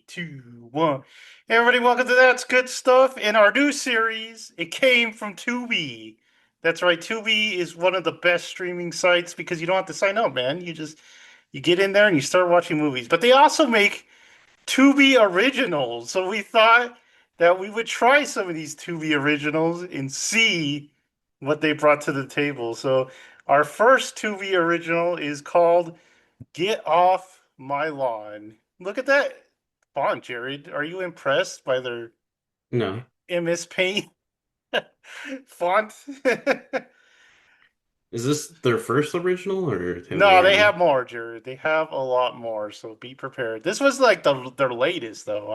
two, one. Hey everybody, welcome to That's Good Stuff. In our new series, it came from Tubi. That's right, Tubi is one of the best streaming sites because you don't have to sign up, man. You get in there and you start watching movies. But they also make Tubi originals. So we thought that we would try some of these Tubi originals and see what they brought to the table. So our first Tubi original is called Get Off My Lawn. Look at that font, Jared. Are you impressed by their No. MS Paint font? Is this their first original or have they No, they had? have more, Jared. They have a lot more, so be prepared. This was like their latest though.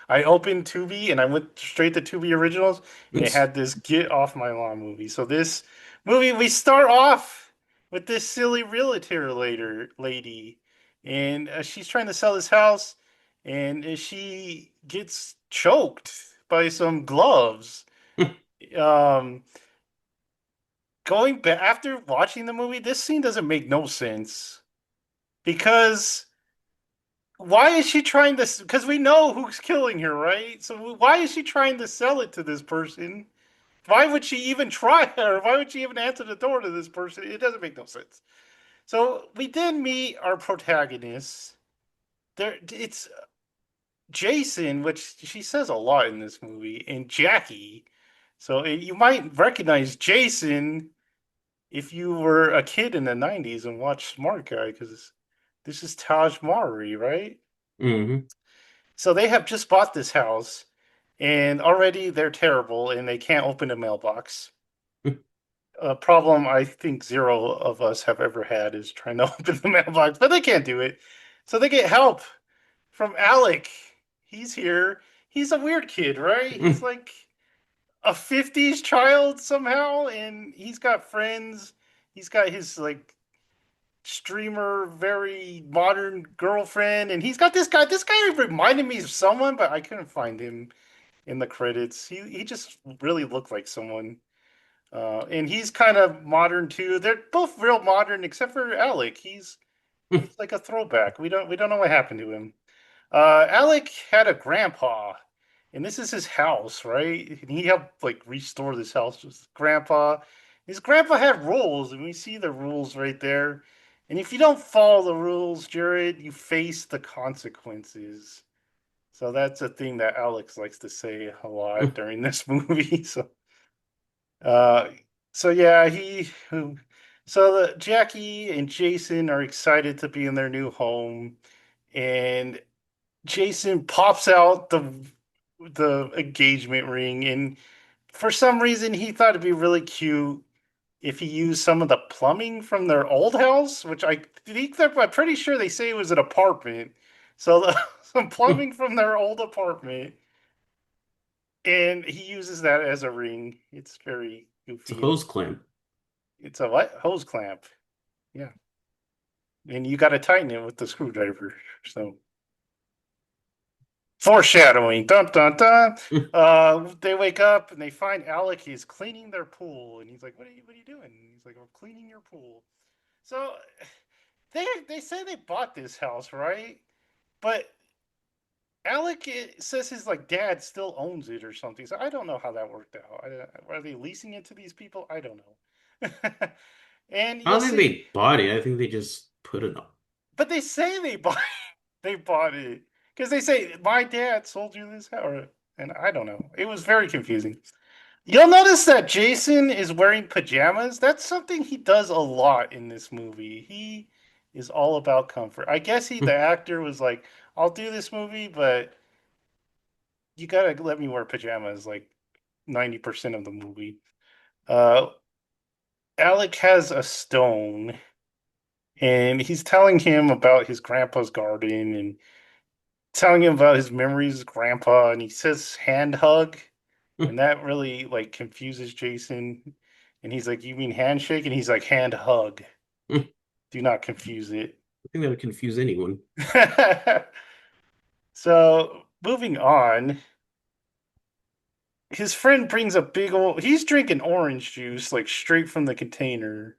I opened Tubi and I went straight to Tubi Originals and it had this Get Off My Lawn movie. So this movie we start off with this silly realtor later lady and she's trying to sell this house and she gets choked by some gloves. Um Going back after watching the movie, this scene doesn't make no sense. Because why is she trying to? Because we know who's killing her, right? So why is she trying to sell it to this person? Why would she even try, or why would she even answer the door to this person? It doesn't make no sense. So we did meet our protagonist. It's Jason, which she says a lot in this movie, and Jackie. So you might recognize Jason if you were a kid in the '90s and watched Smart Guy, because this is Taj Mowry, right? Hmm. So they have just bought this house, and already they're terrible, and they can't open a mailbox. A problem I think zero of us have ever had is trying to open the mailbox, but they can't do it. So they get help from Alec. He's here. He's a weird kid, right? He's like a '50s child somehow, and he's got friends. He's got his like streamer, very modern girlfriend, and he's got this guy. This guy reminded me of someone, but I couldn't find him in the credits. He just really looked like someone. And he's kind of modern too. They're both real modern, except for Alec. He's like a throwback. We don't know what happened to him. Alec had a grandpa, and this is his house, right? And he helped like restore this house with his grandpa. His grandpa had rules, and we see the rules right there. And if you don't follow the rules, Jared, you face the consequences. So that's a thing that Alex likes to say a lot during this movie. Uh, so yeah, so the Jackie and Jason are excited to be in their new home, and Jason pops out the engagement ring, and for some reason he thought it'd be really cute if he used some of the plumbing from their old house, which I'm pretty sure they say it was an apartment. So some plumbing from their old apartment, and he uses that as a ring. It's very It's a goofy, and hose clamp. it's a what? Hose clamp. Yeah, and you got to tighten it with the screwdriver. So foreshadowing. Dun dun dun. They wake up and they find Alec is cleaning their pool, and he's like, "What are you doing?" And he's like, "I'm cleaning your pool." So they say they bought this house, right? But Alec says his like dad still owns it or something. So I don't know how that worked out. Are they leasing it to these people? I don't know. And I you'll don't think see, they bought it. I think they just put it up. but they say they bought it because they say my dad sold you this house, and I don't know. It was very confusing. You'll notice that Jason is wearing pajamas. That's something he does a lot in this movie. He is all about comfort. I guess the actor was like, "I'll do this movie, but you gotta let me wear pajamas like 90% of the movie." Uh, Alec has a stone, and he's telling him about his grandpa's garden and telling him about his memories of grandpa, and he says hand hug, and that really like confuses Jason. And he's like, "You mean handshake?" And he's like, "Hand hug. I Do not confuse it." think that would confuse anyone. So moving on, his friend brings a big old. He's drinking orange juice like straight from the container,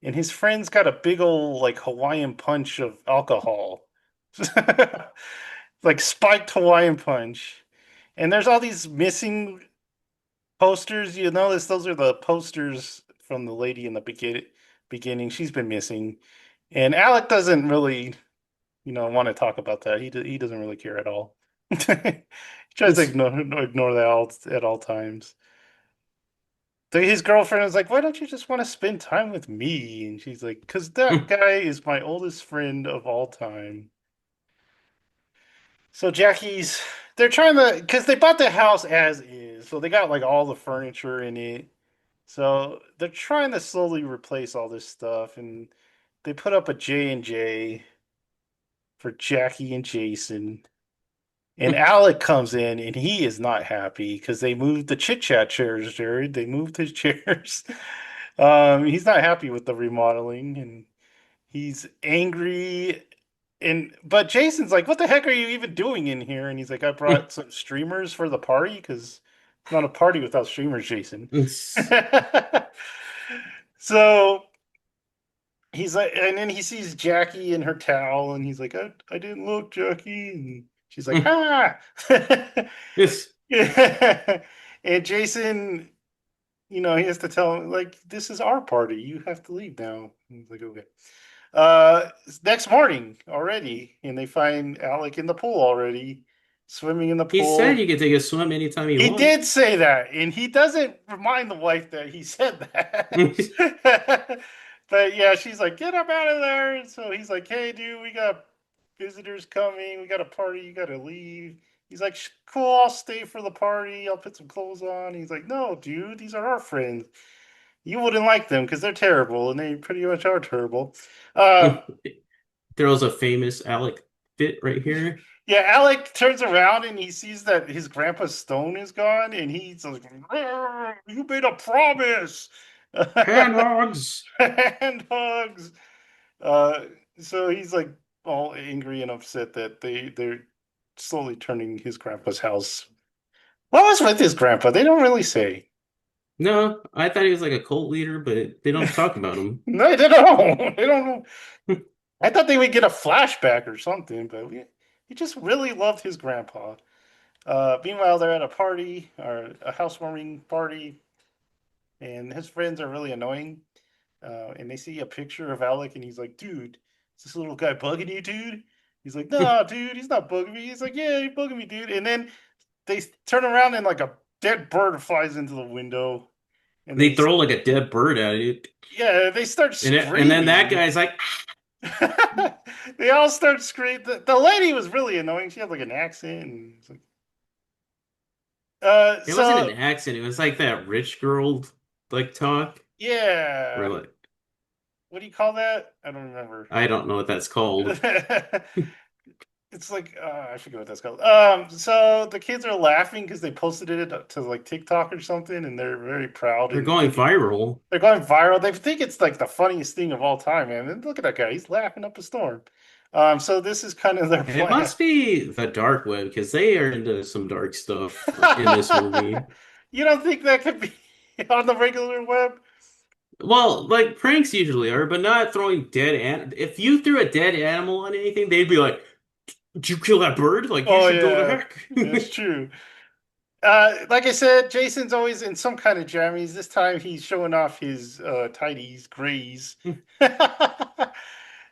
and his friend's got a big old like Hawaiian punch of alcohol. like spiked Hawaiian punch. And there's all these missing posters. You notice those are the posters from the lady in the beginning. She's been missing. And Alec doesn't really, want to talk about that. He doesn't really care at all. He tries to ignore that at all times. His girlfriend is like, "Why don't you just want to spend time with me?" And she's like, "Because that guy is my oldest friend of all time." So they're trying to, because they bought the house as is, so they got like all the furniture in it. So they're trying to slowly replace all this stuff, and they put up a J&J for Jackie and Jason. And Alec comes in, and he is not happy because they moved the chit chat chairs, Jared. They moved his chairs. He's not happy with the remodeling, and he's angry. But Jason's like, "What the heck are you even doing in here?" And he's like, "I brought some streamers for the party because it's not a party without streamers, Jason." So he's like, and then he sees Jackie in her towel, and he's like, I didn't look, Jackie." And she's like, "Ha!" Yes. Yeah. And Jason, he has to tell him, like, "This is our party. You have to leave now." And he's like, "Okay." Uh, Next morning already, and they find Alec in the pool already, swimming in the He said pool. you could take a swim anytime you He want. did say that, and he doesn't remind the wife that he said that. But yeah, she's like, "Get him out of there." And so he's like, "Hey, dude, we got visitors coming. We got a party. You got to leave." He's like, "Cool, I'll stay for the party. I'll put some clothes on." He's like, "No, dude, these are our friends. You wouldn't like them because they're terrible, and they pretty much are terrible." Uh, Throws a famous Alec fit right here. yeah, Alec turns around and he sees that his grandpa's stone is gone, and he's like, "Rrr, you made a promise." Hand hogs. Hand hugs. Uh, so he's like all angry and upset that they're slowly turning his grandpa's house. What was with his grandpa? They don't really say. No, I thought he was like a cult leader, but they don't talk about him. No, they don't. They don't know. I thought they would get a flashback or something, but he just really loved his grandpa. Meanwhile, they're at a party or a housewarming party, and his friends are really annoying. And they see a picture of Alec, and he's like, "Dude, is this little guy bugging you, dude?" He's like, "No, dude, he's not bugging me." He's like, "Yeah, he's bugging me, dude." And then they turn around, and like a dead bird flies into the window, and They throw like a dead bird at it, they start and then that screaming. guy's like, They all start screaming. The lady was really annoying. She had like an accent, and it's like, it wasn't an so accent. It was like that rich girl like talk. Where yeah. like What do you call that? I don't remember. I don't know what that's called. It's like I forget what that's called. So the kids are laughing because they posted it to like TikTok or something, and they're very proud They're and going thinking viral. they're going viral. They think it's like the funniest thing of all time, man. And look at that guy; he's laughing up a storm. So this is kind of their It plan. must be the dark web because they are into some dark stuff in this movie. You don't think that could be on the regular web? Well, like pranks usually are, but not throwing dead If you threw a dead animal on anything, they'd be like, "Did you kill that bird? Like you Oh should go to yeah, heck." that's true. Like I said, Jason's always in some kind of jammies. This time he's showing off his tidies, grays.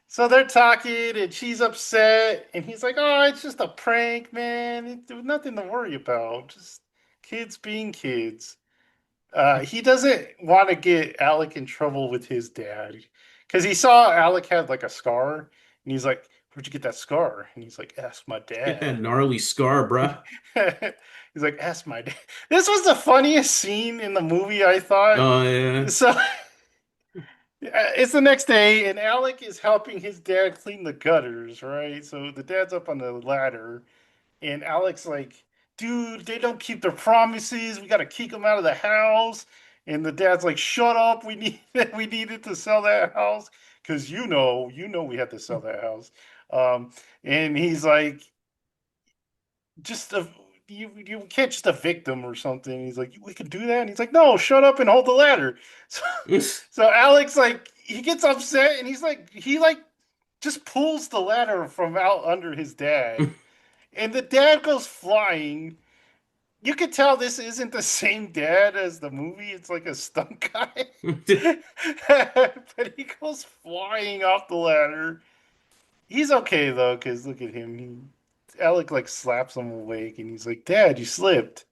So they're talking, and she's upset, and he's like, "Oh, it's just a prank, man. There's nothing to worry about. Just kids being kids." He doesn't want to get Alec in trouble with his dad because he saw Alec had like a scar, and he's like, "Where'd you get that scar?" And he's like, "Ask my Get that dad." gnarly scar, bruh. He's like, "Ask my dad." This was the funniest scene in the movie, I thought. Oh yeah. So it's the next day, and Alec is helping his dad clean the gutters, right? So the dad's up on the ladder, and Alec's like, "Dude, they don't keep their promises. We got to kick them out of the house." And the dad's like, "Shut up. We needed to sell that house because we had to sell that house." And he's like, "Just you can't just evict them or something." He's like, "We can do that." And he's like, "No, shut up and hold the ladder." So so Alex like he gets upset, and he like just pulls the ladder from out under his dad, and the dad goes flying. You can tell this isn't the same dad as the movie. It's like a stunt guy. But he goes flying off the ladder. He's okay though, because look at him. Alec like slaps him awake, and he's like, "Dad, you slipped."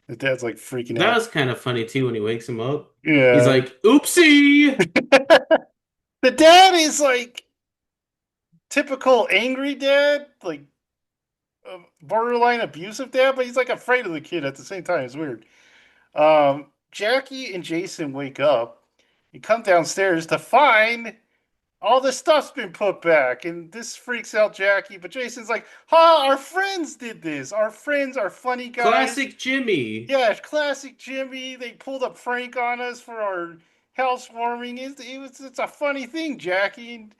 The dad's like freaking That out. was kind of funny too when he wakes him up. He's Yeah. like, "Oopsie!" The dad is like typical angry dad, like borderline abusive dad, but he's like afraid of the kid at the same time. It's weird. Jackie and Jason wake up and come downstairs to find all the stuff's been put back, and this freaks out Jackie. But Jason's like, "Ha! Our friends did this. Our friends are funny guys. Classic Jimmy. Yeah, classic Jimmy. They pulled a prank on us for our housewarming. It's a funny thing, Jackie."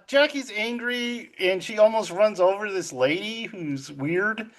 Jackie's angry, and she almost runs over this lady who's weird.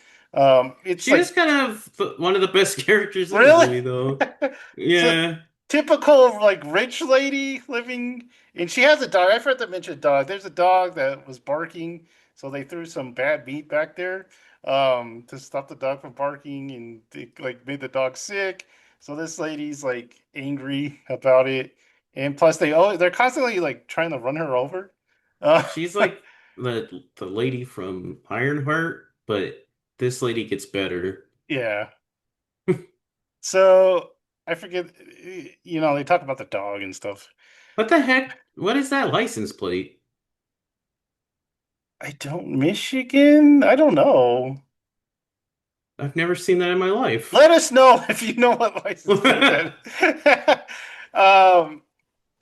It's She is like kind of one of the best characters in the really. movie, though. So Yeah, typical like rich lady living, and she has a dog. I forgot to mention a dog. There's a dog that was barking, so they threw some bad meat back there to stop the dog from barking, and it like made the dog sick. So this lady's like angry about it, and plus they're constantly like trying to run her over. Uh, she's like the lady from Ironheart, but this lady gets better. yeah. So I forget, they talk about the dog and stuff. What the heck? What is that license plate? I don't Michigan. I don't know. I've never seen that in my life. Let us know if you know what license plate that is.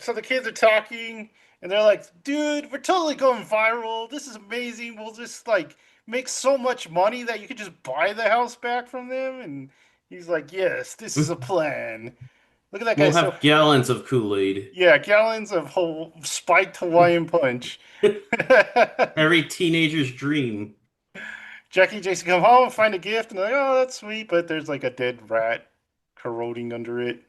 So the kids are talking, and they're like, "Dude, we're totally going viral. This is amazing. We'll just like make so much money that you could just buy the house back from them." And he's like, "Yes, this is a plan." Look at that guy. We'll So have gallons of Kool-Aid. yeah, gallons of whole spiked Hawaiian punch. Every teenager's dream. Jackie and Jason come home, find a gift, and they're like, "Oh, that's sweet," but there's like a dead rat corroding under it.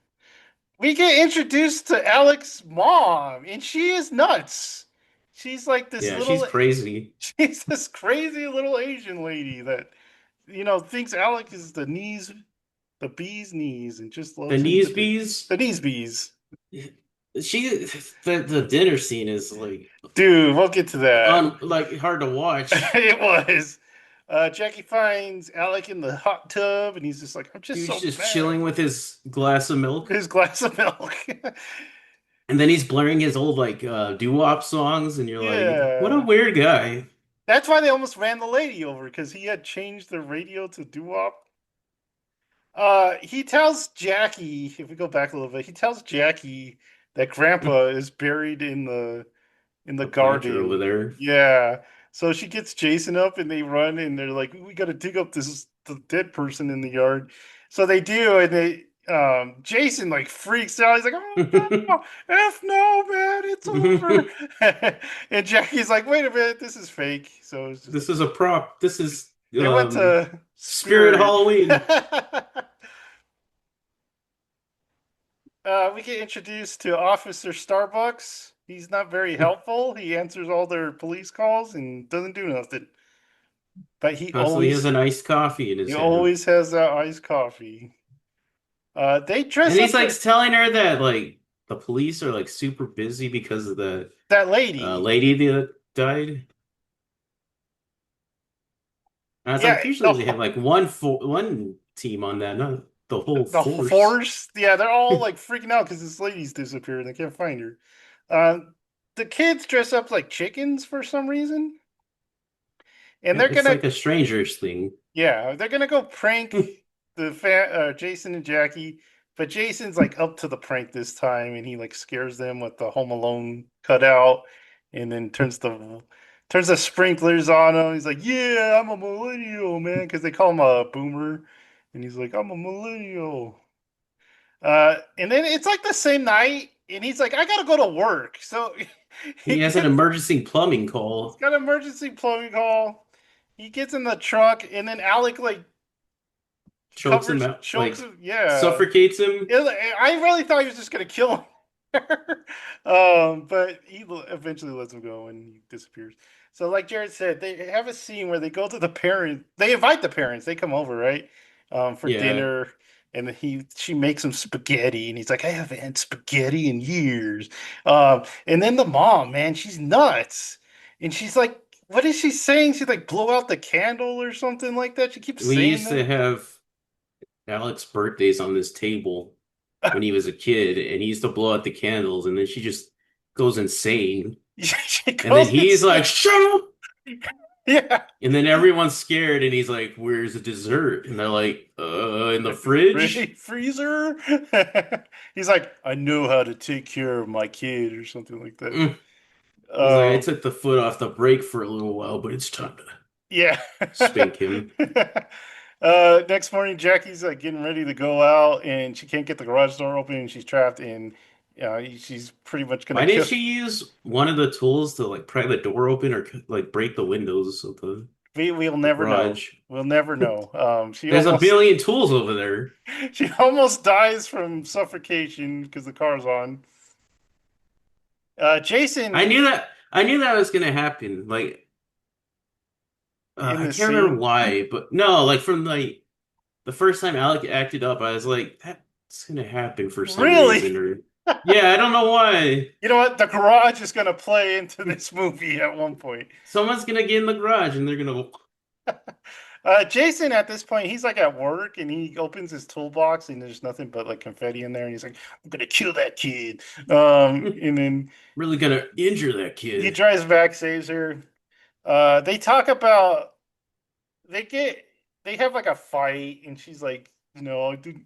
We get introduced to Alex's mom, and she is nuts. She's like this Yeah, she's little, crazy. she's this crazy little Asian lady that, thinks Alec is the bee's knees, and just The loves him knees to death. bees. The knees bees. The dinner scene is like Dude, we'll get to that. hard to watch. It was. Jackie finds Alec in the hot tub, and he's just like, "I'm just Dude's so just mad." chilling with his glass of milk, His glass of milk. and then he's blaring his old like doo-wop songs, and you're like, what a Yeah. weird guy. That's why they almost ran the lady over because he had changed the radio to doo-wop. He tells Jackie, if we go back a little bit, he tells Jackie that Grandpa is buried in the The planter over garden. there. Yeah. So she gets Jason up and they run and they're like, "We gotta dig up the dead person in the yard." So they do, and Jason like freaks out. He's like, "Oh no, F no, man, it's over." And Jackie's like, "Wait a minute, this is fake." So it's just This is a prop. This is they went to Spirit Spirit. Halloween. We get introduced to Officer Starbucks. He's not very helpful. He answers all their police calls and doesn't do nothing. But he Constantly has always an iced coffee in he his hand. always has that iced coffee. They dress And up he's like telling her that like the police are like super busy because of the that lady. lady that died. And I was Yeah, like, usually they have like one team on that, not the whole the force. force. Yeah, they're all like freaking out because this lady's disappeared and they can't find her. Uh, the kids dress up like chickens for some reason, and they're Yep, it's gonna like a stranger's thing. Yeah, they're gonna go prank Jason and Jackie, but Jason's like up to the prank this time, and he like scares them with the Home Alone cutout, and then turns the sprinklers on him. He's like, "Yeah, I'm a millennial, man," because they call him a boomer, and he's like, "I'm a millennial." And then it's like the same night, and he's like, "I gotta go to work," so he He has an gets emergency plumbing he's call, got an emergency plumbing call. He gets in the truck, and then Alec like chokes him out, chokes like him. Yeah, suffocates him. I really thought he was just gonna kill him. But he eventually lets him go and he disappears. So like Jared said, they have a scene where they go to the parent. They invite the parents. They come over, right, for Yeah. dinner, and she makes them spaghetti, and he's like, "I haven't had spaghetti in years." And then the mom, man, she's nuts, and she's like, "What is she saying?" She's like, "Blow out the candle" or something like that. She keeps We saying used to that. have Alex birthdays on this table when he was a kid, and he used to blow out the candles, and then she just goes insane. She And then goes he's like, insane. "Shut up!" Yeah. And then everyone's scared, and he's like, "Where's the dessert?" And they're like, in the fridge." Freezer. He's like, I know how to take care of my kid or something like that. Mm. He's like, "I took the foot off the brake for a little while, but it's time to Yeah. spank him." Next morning, Jackie's like getting ready to go out, and she can't get the garage door open, and she's trapped, and she's pretty much gonna Why didn't kill. she use one of the tools to like pry the door open or like break the windows of We'll the never know. garage? We'll never know. There's a billion tools over there. She almost dies from suffocation because the car's on. Jason I knew that was gonna happen. Like, in I the can't remember scene, why, but no, like from like the first time Alec acted up, I was like, that's gonna happen for some really. reason, or yeah, I don't know why. You know what? The garage is gonna play into this movie at one point. Someone's gonna get in the garage and they're gonna. Jason, at this point, he's like at work and he opens his toolbox and there's nothing but like confetti in there, and he's like, "I'm gonna kill that kid." And then Really gonna injure that he kid. drives back, saves her. They talk about they get they have like a fight, and she's like, dude,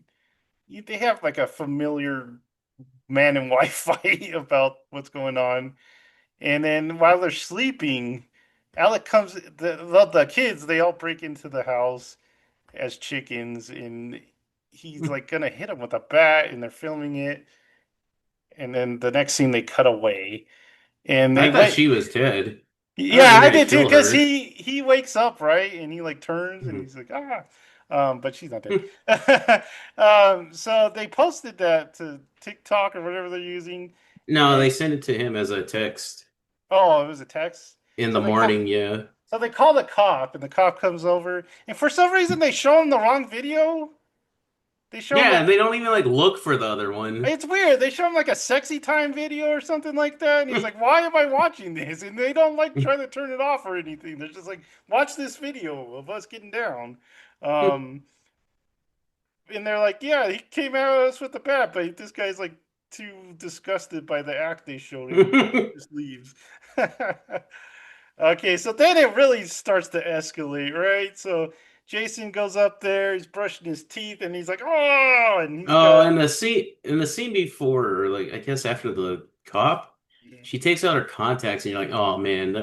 they have like a familiar man and wife fight about what's going on. And then while they're sleeping, Alec comes. The kids, they all break into the house as chickens, and he's like gonna hit them with a bat, and they're filming it. And then the next scene, they cut away, and I they thought wait. she was dead. I thought Yeah, they were I gonna did too, kill because her. he wakes up, right, and he like turns and Mhm. he's like, ah. But she's not dead. So they posted that to TikTok or whatever they're using, No, they and sent it to him as a text oh, it was a text. in the So they call morning. Yeah. so they call the cop, and the cop comes over, and for some reason they show him the wrong video. They show him Yeah, like they don't even like look for the other one. it's weird. They show him like a sexy time video or something like that, and he's like, "Why am I watching this?" And they don't like try to turn it off or anything. They're just like, "Watch this video of us getting down." Um, and they're like, "Yeah, he came at us with the bat, but this guy's like too disgusted by the act they showed him, just leaves." Okay, so then it really starts to escalate, right? So Jason goes up there, he's brushing his teeth, and he's like, "Oh!" And he's Oh, got and the scene before, or like I guess after the cop, she takes out her contacts, and you're like, oh man,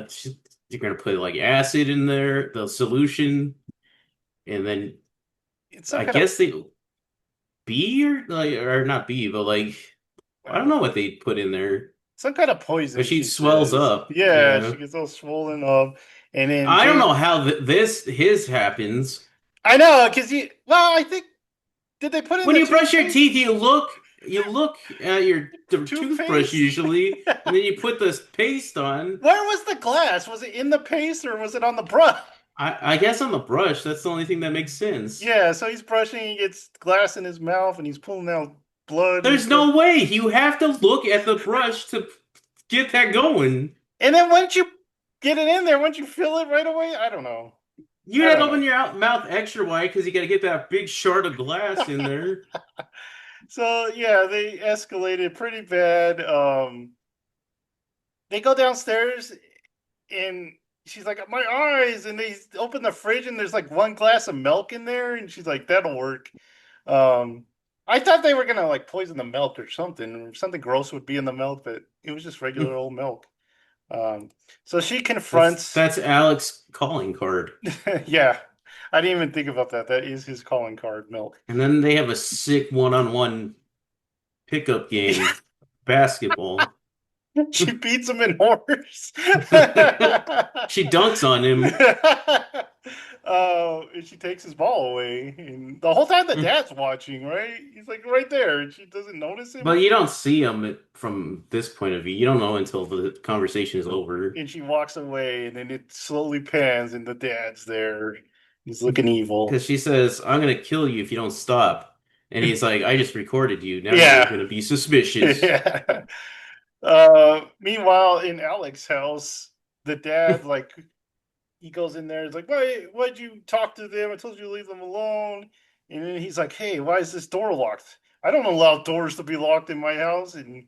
you're gonna put like acid in there, the solution, and then it's some I kind of guess they B or like or not B, but like I I don't don't know, know what they put in there, some kind of but poison. she She swells says, up. "Yeah." Yeah, She gets all swollen up, and then I don't Jay, know how this his happens. I know, because you. Well, I think did they put in When the you brush your toothpaste? teeth, you look at your toothbrush Toothpaste? usually, and then you put this paste on. Where was the glass? Was it in the paste or was it on the brush? I guess on the brush, that's the only thing that makes sense. Yeah, so he's brushing, he gets glass in his mouth, and he's pulling out blood and There's stuff. no way. You have to look at the brush to get that going. And then once you get it in there, once you fill it right away, I don't know. You I had to don't open know. your mouth extra wide because you got to get that big shard of glass in there. So yeah, they escalated pretty bad. They go downstairs, and she's like, "My eyes!" And they open the fridge, and there's like one glass of milk in there, and she's like, "That'll work." Um, I thought they were gonna like poison the milk or something, or something gross would be in the milk, but it was just regular old milk. Um, so she confronts. That's Alex's calling card. Yeah, I didn't even think about that. That is his calling card, milk. And then they have a sick one-on-one pickup game, basketball. She beats him in horse. She dunks on him. And she takes his ball away, and the whole time the dad's watching, right? He's like right there, and she doesn't notice him, But you don't see him from this point of view. You don't know until the conversation is over. and she walks away, and then it slowly pans, and the dad's there. He's looking evil. Because she says, I'm gonna kill you if you don't stop. And he's like, I just recorded you. Now you're Yeah, gonna be suspicious. yeah. Meanwhile, in Alex's house, the dad like he goes in there. He's like, why'd you talk to them? I told you to leave them alone. And then he's like, hey, why is this door locked? I don't allow doors to be locked in my house. And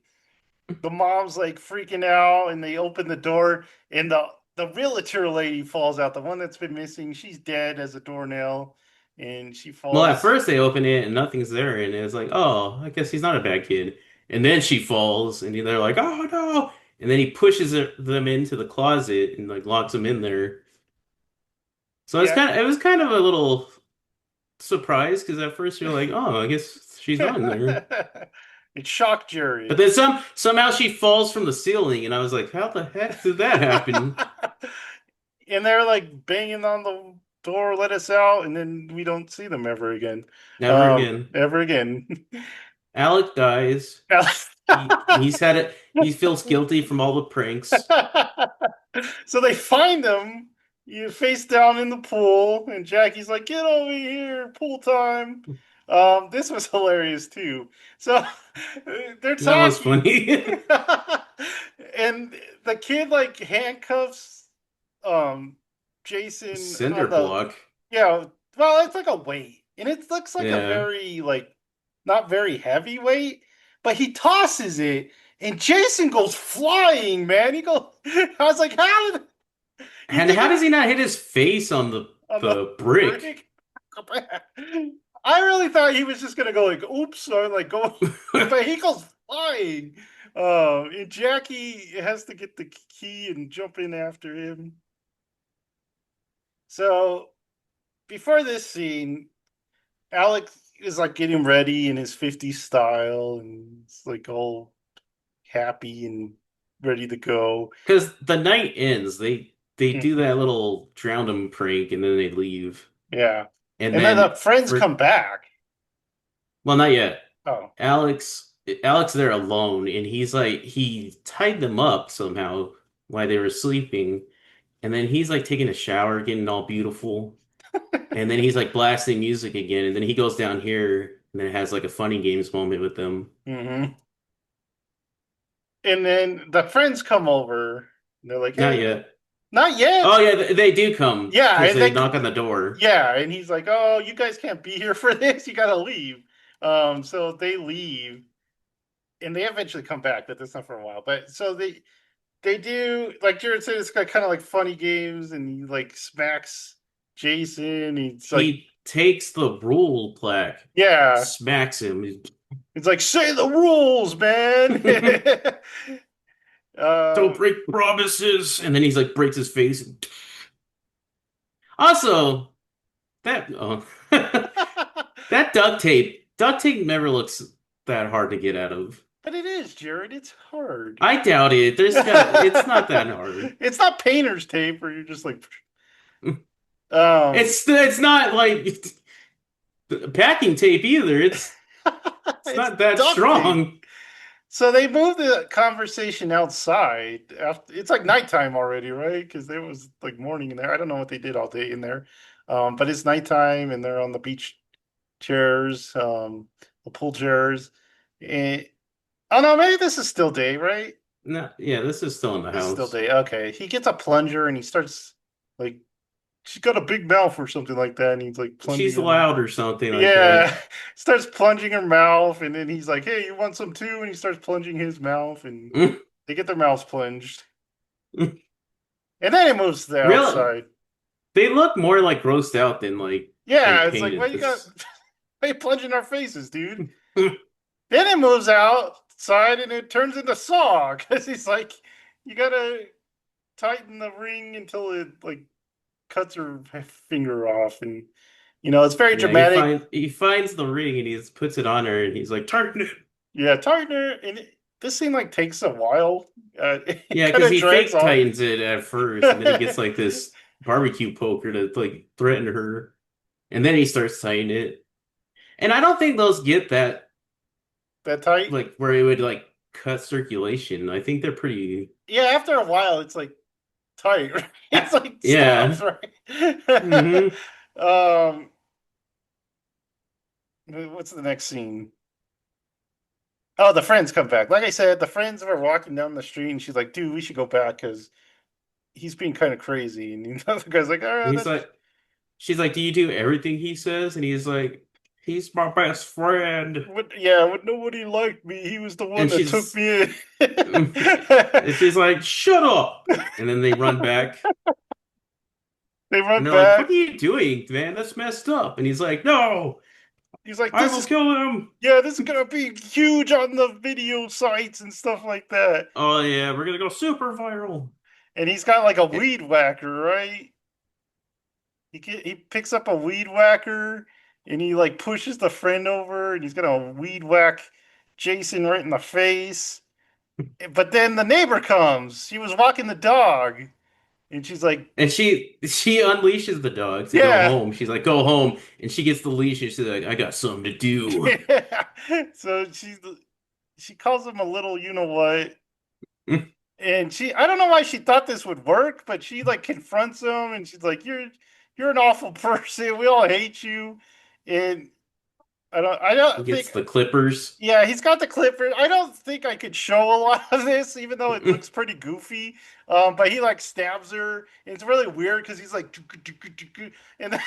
the mom's like freaking out, and they open the door, and the realtor lady falls out. The one that's been missing, she's dead as a doornail, and she Well, at falls. first they open it and nothing's there, and it's like, oh, I guess he's not a bad kid. And then she falls, and they're like, oh no! And then he pushes them into the closet and like locks them in there. So Yeah. it was kind of a little surprise because at first you're like, oh, I guess she's not in there. It shocked But Jerry. then somehow she falls from the ceiling, and I was like, how the heck did that happen? And they're like banging on the door, let us out, and then we don't see them ever again. Never again. Ever again. Alec dies. He's had it. He feels guilty from all the pranks. So they find him, you face down in the pool, and Jackie's like, "Get over here, pool time." This was hilarious too. So they're That was talking, funny. and the kid like handcuffs um Jason Cinder on the block. yeah. Well, it's like a weight, and it looks like a Yeah. very like not very heavy weight, but he tosses it. And Jason goes flying, man. He goes. I was like, how did you And think how it does he not hit his face on on the the brick? brick? I really thought he was just gonna go like, oops, or like go, but he goes flying. And Jackie has to get the key and jump in after him. So before this scene, Alex is like getting ready in his 50s style, and it's like all happy and ready to go. Because the night ends, they do Mhm. that little drown him prank, and then they leave. Yeah. And And then the then friends for come back. well, not yet. Oh. Alex there alone, and he's like he tied them up somehow while they were sleeping, and then he's like taking a shower, getting all beautiful, and then he's like blasting music again, and then he goes down here and then it has like a funny games moment with them. Hmm. And then the friends come over. And they're like, Not hey, yet. not yet. Oh yeah, they do come Yeah, because and they they knock on the door. yeah, and he's like, "Oh, you guys can't be here for this. You gotta leave." So they leave, and they eventually come back, but that's not for a while. But so they do like Jared said, it's got kind of like funny games, and he like smacks Jason. He's like, He takes the rule plaque, yeah, smacks him. it's like say the rules, man. Don't um, break promises, and then he's like breaks his face. Also, that that duct tape never looks that hard to get out of. but it is, Jared. It's hard. I doubt it. It's not that hard. It's not painter's tape where you're just like, um, It's not like packing tape either. It's it's not that duct tape. strong. So they moved the conversation outside. After, it's like nighttime already, right? Because there was like morning in there. I don't know what they did all day in there, but it's nighttime, and they're on the beach chairs, the pool chairs. And oh no, maybe this is still day, right? No, yeah, this is still in the This is still house. day. Okay, he gets a plunger and he starts like she's got a big mouth or something like that, and he's like plunging She's her. loud or something like that. Yeah, starts plunging her mouth, and then he's like, "Hey, you want some too?" And he starts plunging his mouth, and they get their mouths plunged, and then it moves to the Really, outside. they look more like grossed out than like in Yeah, it's like, pain "Why at you got? this. Why you plunging our faces, dude?" Then it moves outside, and it turns into Saw because he's like, "You gotta tighten the ring until it like cuts her finger off," and it's very Yeah, dramatic. he finds the ring and he puts it on her and he's like, tighten it. Yeah, tighten her, and this scene like takes a while. It Yeah, kind because of he drags fake on. tightens it at first, and then he gets like this barbecue poker to like threaten her, and then he starts tightening it. And I don't think those get that That tight. like where it would like cut circulation. I think they're pretty. Yeah, after a while, it's like tight. Right? It's like stops, Yeah. right? Hmm. um, what's the next scene? Oh, the friends come back. Like I said, the friends are walking down the street, and she's like, "Dude, we should go back because he's being kind of crazy." And the other guy's like, "All right, He's that's like, she's like, "Do you do everything he says?" And he's like, "He's my best friend." what." Yeah, but nobody liked me. He was the one And that took she's, me in. and she's like, "Shut up!" And then they run back, They and run they're like, "What back. are you doing, man? That's messed up." And he's like, "No, He's like, I "This will is kill him." yeah, this is gonna be huge on the video sites and stuff like that." Oh yeah, we're gonna go super viral. And he's got like a Eh, weed whacker, right? He picks up a weed whacker and he like pushes the friend over and he's gonna weed whack Jason right in the face. But then the neighbor comes. She was walking the dog and she's like, And she unleashes the dog to go "Yeah." home. She's like, "Go home," and she gets the leash, and she's like, "I got something to do." Yeah. So she calls him a little you know what. And I don't know why she thought this would work, but she like confronts him and she's like, You're an awful person. We all hate you." And I He don't gets think the clippers. yeah, he's got the clipper. I don't think I could show a lot of this, even though it looks pretty goofy. But he like stabs her, and it's really weird because he's like, and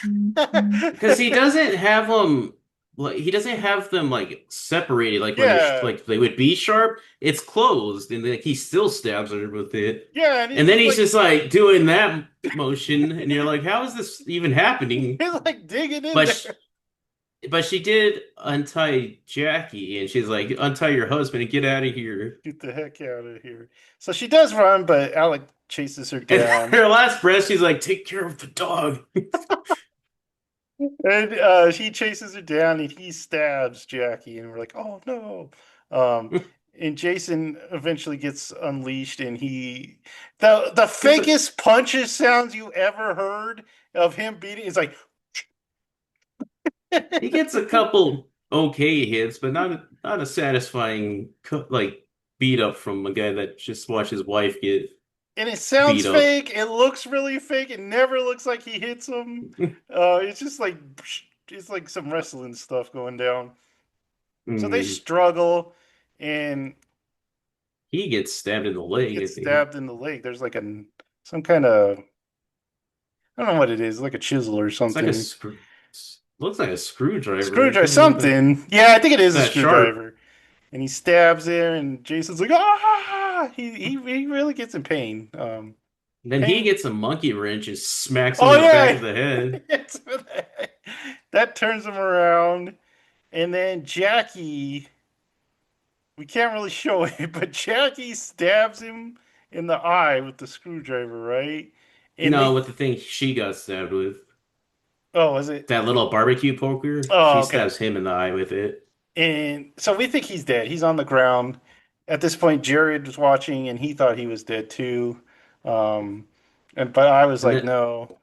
Because he then, doesn't have them like he doesn't have them like separated like where yeah, like they would be sharp. It's closed, and like he still stabs her with it. yeah, and And then he's he's like, just like doing that motion, and you're like, how is this even happening? he's like digging in But sh there. but she did untie Jackie, and she's like, untie your husband and get out of here. Get the heck out of here. So she does run, but Alec chases her And down. her last breath, she's like, take care of the dog. And he chases her down and he stabs Jackie, and we're like, "Oh no!" And Jason eventually gets unleashed, and the Gets a fakest punches sounds you ever heard of him beating. It's like, he and gets a couple okay hits, but not a satisfying like beat up from a guy that just watched his wife get it sounds beat up. fake. It looks really fake. It never looks like he hits him. It's just like it's like some wrestling stuff going down. So they Mm. struggle, and He gets stabbed in the he leg, I gets think. stabbed in the leg. There's like some kind of I don't know what it is, like a chisel or It's like a something. looks like a screwdriver or Screwdriver, something, but something. Yeah, I think it it's is a not sharp. screwdriver. And he stabs there, and Jason's like, "Ah!" He really gets in pain. Then he Pain. gets a monkey wrench and smacks him Oh in the back of yeah, the head. that turns him around, and then Jackie. We can't really show it, but Jackie stabs him in the eye with the screwdriver, right? And No, they. with the thing she got stabbed with. Oh, is it? That little barbecue poker, Oh, she okay. stabs him in the eye with it. And so we think he's dead. He's on the ground. At this point, Jared was watching and he thought he was dead too. But I was And like, then no,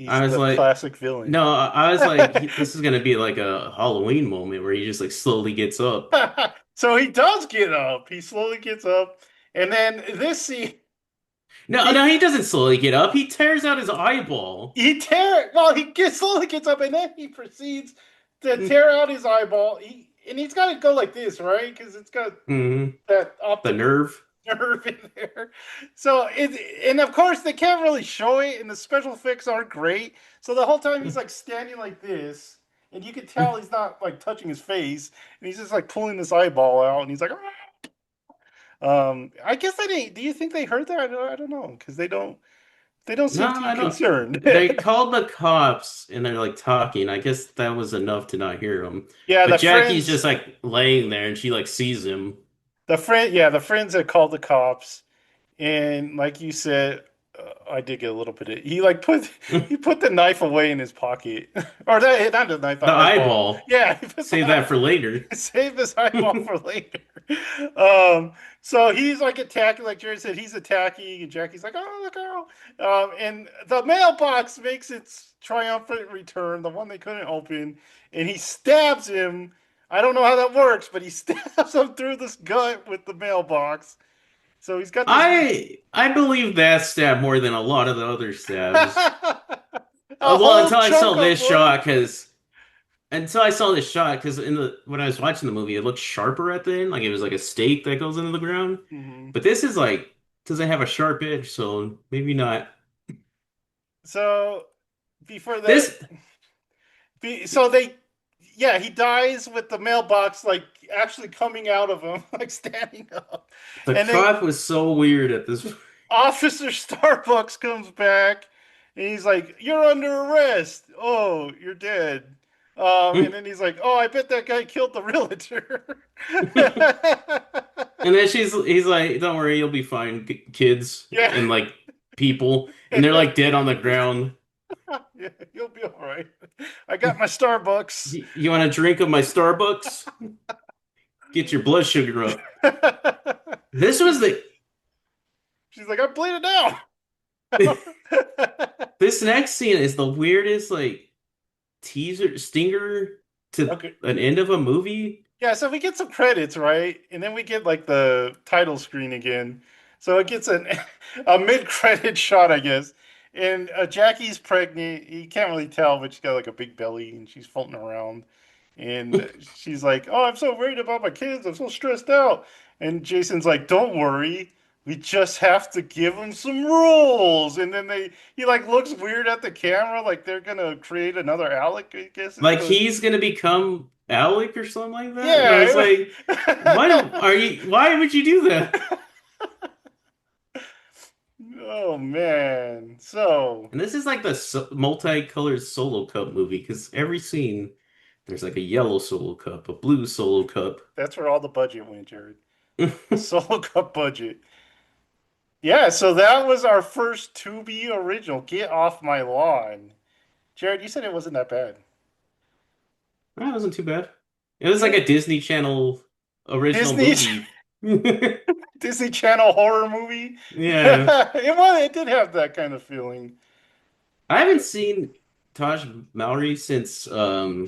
I he's was the like, classic villain. no, I was like, this is gonna be like a Halloween moment where he just like slowly gets up. So he does get up. He slowly gets up. And then this scene, No, he no, he doesn't slowly get up. He tears out his eyeball. slowly gets up and then he proceeds to tear out his eyeball. He's got to go like this, right? Because it's got Hmm. that The optical nerve. nerve in there. So and of course they can't really show it, and the special effects aren't great. So the whole time he's like standing like this, and you can tell he's not like touching his face, and he's just like pulling this eyeball out, and he's like, "Ah." I guess they didn't. Do you think they heard that? I don't know because they don't No, seem too I don't. concerned. They called the cops and they're like talking. I guess that was enough to not hear him. Yeah, But Jackie's just like laying there and she like sees him. the friends had called the cops, and like you said. I did get a little bit of, he put the knife away in his pocket. Or that not the knife, the The eyeball. eyeball. Yeah, he put Save the that for later. save his eyeball for later. Um, so he's like attacking, like Jerry said, he's attacking, and Jackie's like, "Oh, look out!" And the mailbox makes its triumphant return, the one they couldn't open, and he stabs him. I don't know how that works, but he stabs him through this gut with the mailbox. So he's got this I believe that stab more than a lot of the other stabs. a Well, whole chunk of wood. until I saw this shot, because in the when I was watching the movie, it looked sharper at the end, like it was like a stake that goes into the ground. Mhm. But this is like doesn't have a sharp edge, so maybe not. So before that, This so they, yeah, he dies with the mailbox like actually coming out of him, like standing up, the and then cop was so weird at this. Officer Starbucks comes back, and he's like, "You're under arrest. Oh, you're dead." And then he's like, "Oh, I bet that guy killed the realtor." And then he's like, "Don't worry, you'll be fine, kids Yeah. and like people." And they're like dead on the ground. Yeah, you'll be all right. I got my Starbucks. You want a drink of my Starbucks? Get your blood sugar up. This she's was the she's like, I'm bleeding out. this next scene is the weirdest like teaser stinger to Okay. an end of a movie. Yeah, so we get some credits, right? And then we get like the title screen again. So it gets a mid-credit shot, I guess. And Jackie's pregnant. You can't really tell, but she's got like a big belly and she's floating around. And she's like, "Oh, I'm so worried about my kids. I'm so stressed out." And Jason's like, "Don't worry. We just have to give them some rules." And then he like looks weird at the camera, like they're gonna create another Alec, I guess is Like the he's gonna become Alec or something like that. And I was yeah. like, why would you do that? Oh man. So And this is like the multicolored solo cup movie because every scene there's like a yellow solo cup, a blue solo cup. that's where all the budget went, Jared. The solo cup budget. Yeah, so that was our first Tubi original. Get off my lawn. Jared, you said it wasn't that bad. That wasn't too bad. It was like Yeah. a Disney Channel original Disney movie. Disney Channel horror movie. Yeah. It did have that kind of feeling. I haven't seen Taj Mowry since Are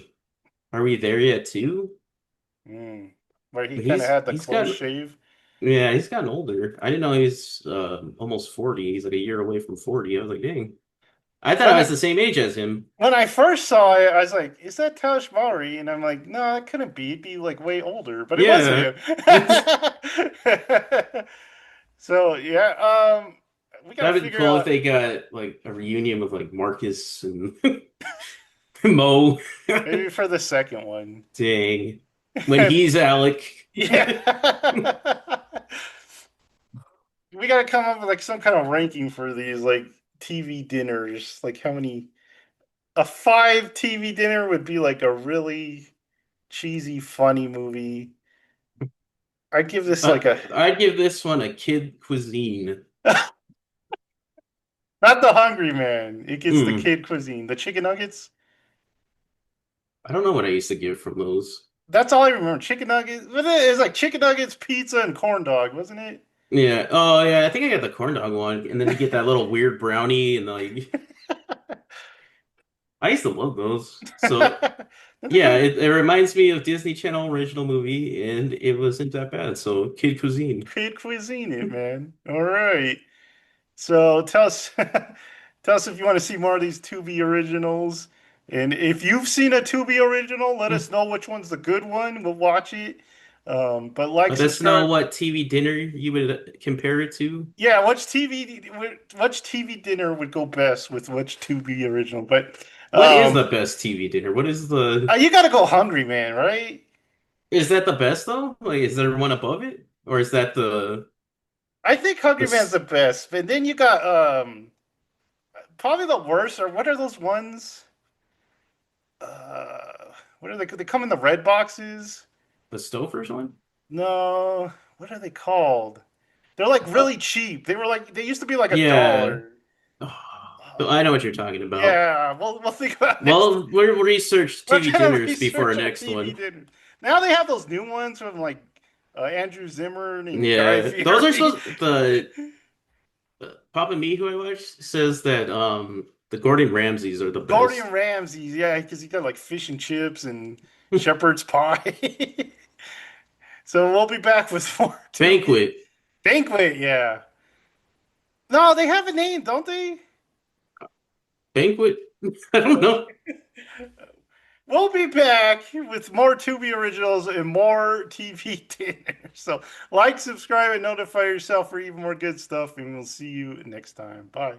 We There Yet too? Mm. Where he But kind of had the he's close gotten shave. yeah, he's gotten older. I didn't know he was almost 40. He's like a year away from 40. I was like, dang. I thought I was When the same age as him. when I first saw it, I was like, "Is that Tahj Mowry?" And I'm like, "No, it couldn't be. It'd be like way older." But it was Yeah. him. So yeah, we gotta That'd be figure cool if out they got like a reunion with like Marcus and Mo. maybe for the second one. Dang. When he's Alec. Yeah, we gotta come up with like some kind of ranking for these like TV dinners. Like how many? A five TV dinner would be like a really cheesy, funny movie. I'd give this like a I'd give this one a kid cuisine. not the Hungry Man. It gets the Mm. kid cuisine. The chicken nuggets. I don't know what I used to give from those. That's all I remember. Chicken nuggets. But it was like chicken nuggets, pizza, and corn dog, wasn't it? Yeah. Oh, yeah. I think I got the corn dog one, and then you get that little weird brownie, and like I used to love those. So Then they yeah, come it reminds me of Disney Channel original movie, and it wasn't that bad. So kid cuisine. kid cuisine it, man. All right. So tell us, tell us if you want to see more of these Tubi originals, and if you've seen a Tubi original, let us know which one's the good one. We'll watch it. But like, Let us know subscribe. what TV dinner you would compare it to. Yeah, which TV dinner would go best with which Tubi original? But What is the best TV dinner? What is the you got to go Hungry Man, right? is that the best though? Like, is there one above it, or is that I think the Hungry Man's s- the best. But then you got probably the worst. Or what are those ones? What are they? They come in the red boxes. the Stouffer's one? No, what are they called? They're like Uh, really cheap. They were like they used to be like a yeah, dollar. So I know what you're talking about. Yeah, we'll think about next. Well, we'll research We're TV gonna dinners before our research our next TV one. dinner. Now they have those new ones from like Andrew Zimmern and Guy Yeah, those are Fieri. supposed the Papa Me who I watched says that the Gordon Ramsays are the best. Gordon Ramsay, yeah, because he got like fish and chips and shepherd's pie. So we'll be back with more Tubi. Banquet. Banquet, yeah. No, they have a name, don't they? Banquet? I don't know. We'll be back with more Tubi originals and more TV dinners. So like, subscribe, and notify yourself for even more good stuff. And we'll see you next time. Bye.